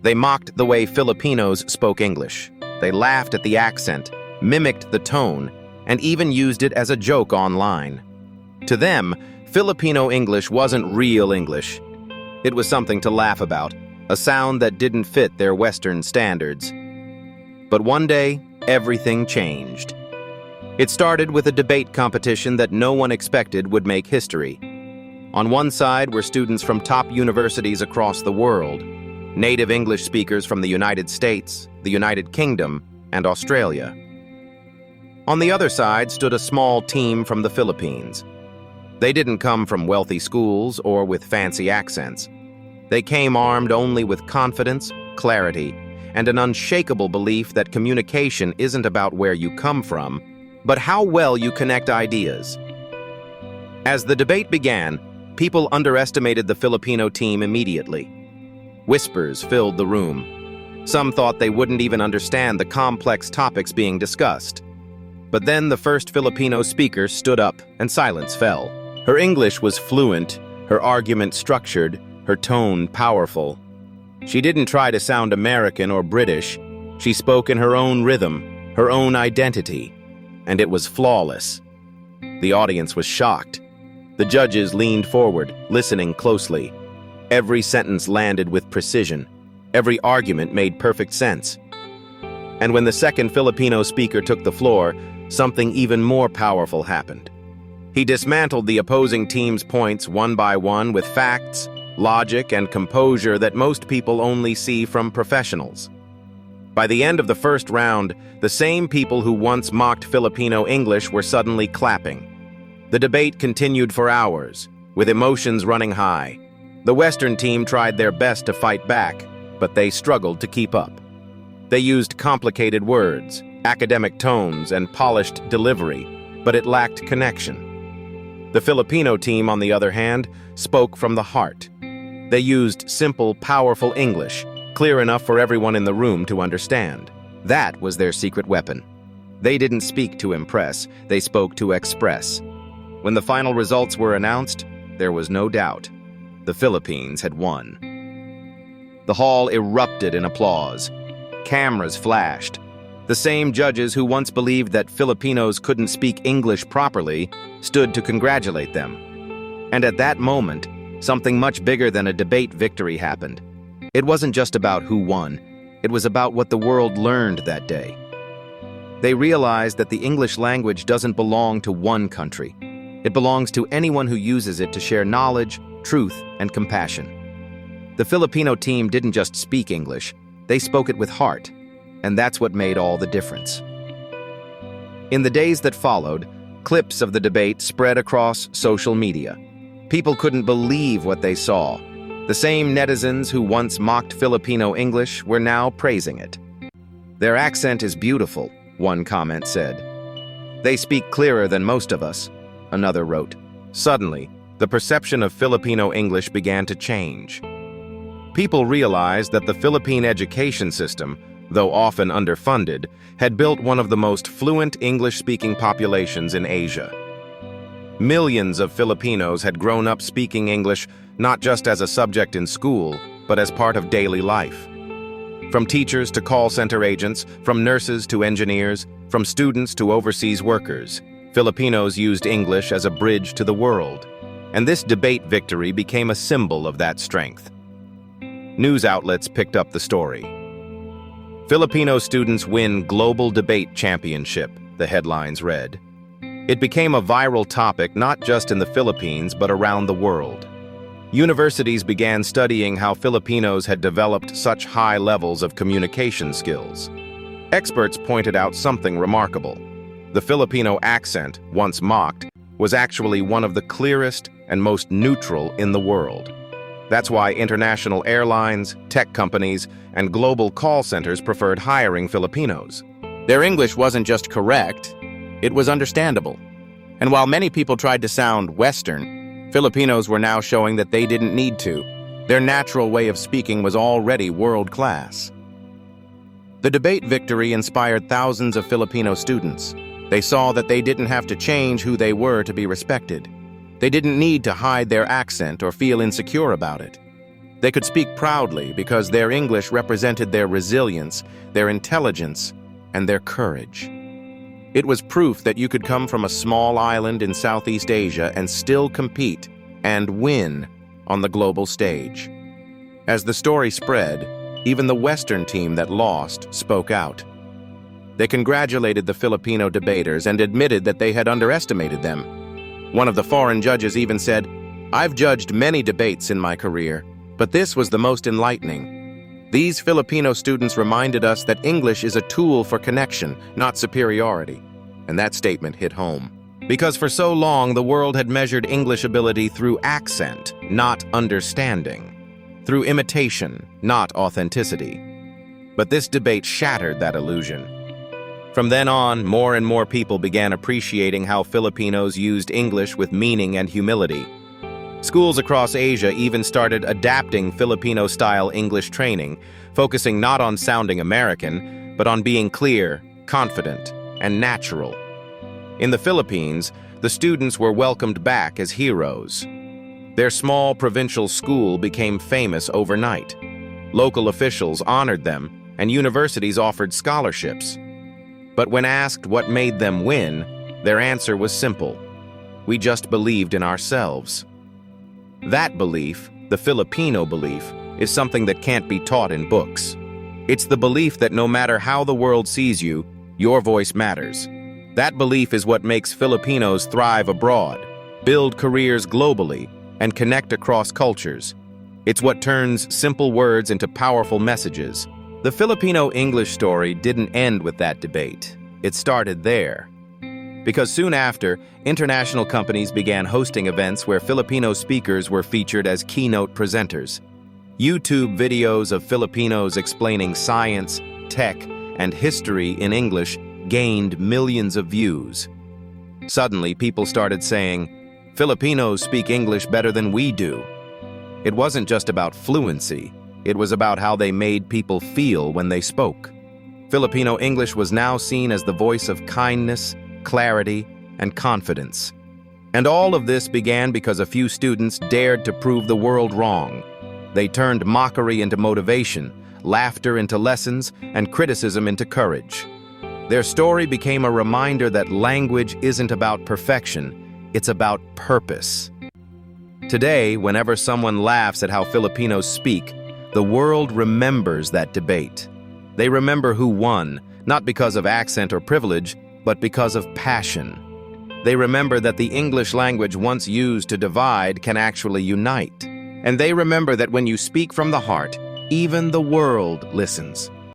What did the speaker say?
They mocked the way Filipinos spoke English. They laughed at the accent, mimicked the tone, and even used it as a joke online. To them, Filipino English wasn't real English. It was something to laugh about, a sound that didn't fit their Western standards. But one day, everything changed. It started with a debate competition that no one expected would make history. On one side were students from top universities across the world, native English speakers from the United States, the United Kingdom, and Australia. On the other side stood a small team from the Philippines. They didn't come from wealthy schools or with fancy accents. They came armed only with confidence, clarity, and an unshakable belief that communication isn't about where you come from, but how well you connect ideas. As the debate began, people underestimated the Filipino team immediately. Whispers filled the room. Some thought they wouldn't even understand the complex topics being discussed. But then the first Filipino speaker stood up and silence fell. Her English was fluent, her argument structured, her tone powerful. She didn't try to sound American or British. She spoke in her own rhythm, her own identity, and it was flawless. The audience was shocked. The judges leaned forward, listening closely. Every sentence landed with precision. Every argument made perfect sense. And when the second Filipino speaker took the floor, something even more powerful happened. He dismantled the opposing team's points one by one with facts, logic, and composure that most people only see from professionals. By the end of the first round, the same people who once mocked Filipino English were suddenly clapping. The debate continued for hours, with emotions running high. The Western team tried their best to fight back, but they struggled to keep up. They used complicated words, academic tones, and polished delivery, but it lacked connection. The Filipino team, on the other hand, spoke from the heart. They used simple, powerful English, clear enough for everyone in the room to understand. That was their secret weapon. They didn't speak to impress, they spoke to express. When the final results were announced, there was no doubt. The Philippines had won. The hall erupted in applause. Cameras flashed. The same judges who once believed that Filipinos couldn't speak English properly stood to congratulate them. And at that moment, something much bigger than a debate victory happened. It wasn't just about who won. It was about what the world learned that day. They realized that the English language doesn't belong to one country. It belongs to anyone who uses it to share knowledge, truth, and compassion. The Filipino team didn't just speak English, they spoke it with heart, and that's what made all the difference. In the days that followed, clips of the debate spread across social media. People couldn't believe what they saw. The same netizens who once mocked Filipino English were now praising it. "Their accent is beautiful," one comment said. "They speak clearer than most of us," another wrote. Suddenly, the perception of Filipino English began to change. People realized that the Philippine education system, though often underfunded, had built one of the most fluent English-speaking populations in Asia. Millions of Filipinos had grown up speaking English not just as a subject in school, but as part of daily life. From teachers to call center agents, from nurses to engineers, from students to overseas workers, Filipinos used English as a bridge to the world. And this debate victory became a symbol of that strength. News outlets picked up the story. "Filipino students win global debate championship," the headlines read. It became a viral topic not just in the Philippines but around the world. Universities began studying how Filipinos had developed such high levels of communication skills. Experts pointed out something remarkable. The Filipino accent, once mocked, was actually one of the clearest and most neutral in the world. That's why international airlines, tech companies, and global call centers preferred hiring Filipinos. Their English wasn't just correct, it was understandable. And while many people tried to sound Western, Filipinos were now showing that they didn't need to. Their natural way of speaking was already world-class. The debate victory inspired thousands of Filipino students. They saw that they didn't have to change who they were to be respected. They didn't need to hide their accent or feel insecure about it. They could speak proudly because their English represented their resilience, their intelligence, and their courage. It was proof that you could come from a small island in Southeast Asia and still compete and win on the global stage. As the story spread, even the Western team that lost spoke out. They congratulated the Filipino debaters and admitted that they had underestimated them. One of the foreign judges even said, "I've judged many debates in my career, but this was the most enlightening." These Filipino students reminded us that English is a tool for connection, not superiority. And that statement hit home. Because for so long, the world had measured English ability through accent, not understanding. Through imitation, not authenticity. But this debate shattered that illusion. From then on, more and more people began appreciating how Filipinos used English with meaning and humility. Schools across Asia even started adapting Filipino-style English training, focusing not on sounding American, but on being clear, confident, and natural. In the Philippines, the students were welcomed back as heroes. Their small provincial school became famous overnight. Local officials honored them, and universities offered scholarships. But when asked what made them win, their answer was simple. We just believed in ourselves. That belief, the Filipino belief, is something that can't be taught in books. It's the belief that no matter how the world sees you, your voice matters. That belief is what makes Filipinos thrive abroad, build careers globally, and connect across cultures. It's what turns simple words into powerful messages. The Filipino English story didn't end with that debate. It started there. Because soon after, international companies began hosting events where Filipino speakers were featured as keynote presenters. YouTube videos of Filipinos explaining science, tech, and history in English gained millions of views. Suddenly, people started saying, "Filipinos speak English better than we do." It wasn't just about fluency. It was about how they made people feel when they spoke. Filipino English was now seen as the voice of kindness, clarity, and confidence. And all of this began because a few students dared to prove the world wrong. They turned mockery into motivation, laughter into lessons, and criticism into courage. Their story became a reminder that language isn't about perfection, it's about purpose. Today, whenever someone laughs at how Filipinos speak, the world remembers that debate. They remember who won, not because of accent or privilege, but because of passion. They remember that the English language once used to divide can actually unite. And they remember that when you speak from the heart, even the world listens.